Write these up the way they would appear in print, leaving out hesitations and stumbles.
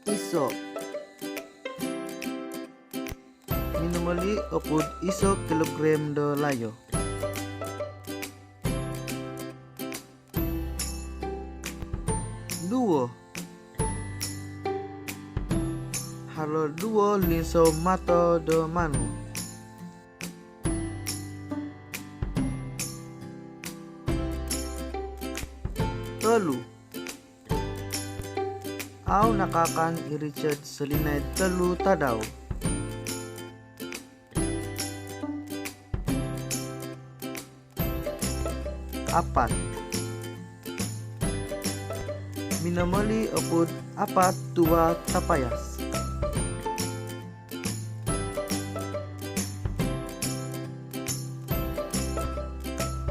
iso minimally okud iso kilogram do layo. Duo halo duo linso mato do manu. Telu au nakakan i-Richard selinay telu tadaw. Apat minamali okud apat tua tapayas.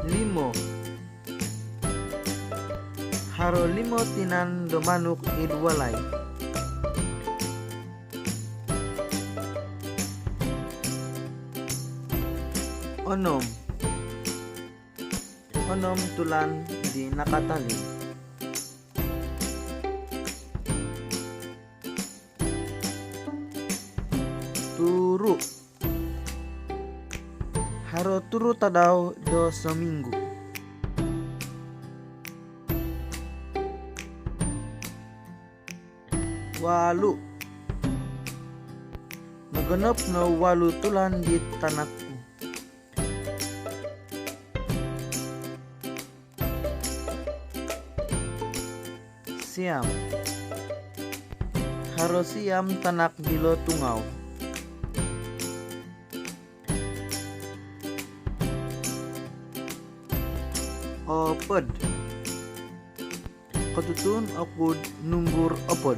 Limo haro limo tinan do manuk idwalay. Onom tulan di nakatali. Turu haro turu tadaw do seminggu. Walu naganap na walu tulan di tanakku. Siam haro siam tanak bilo tungaw. Opod katutun okud numbur opod.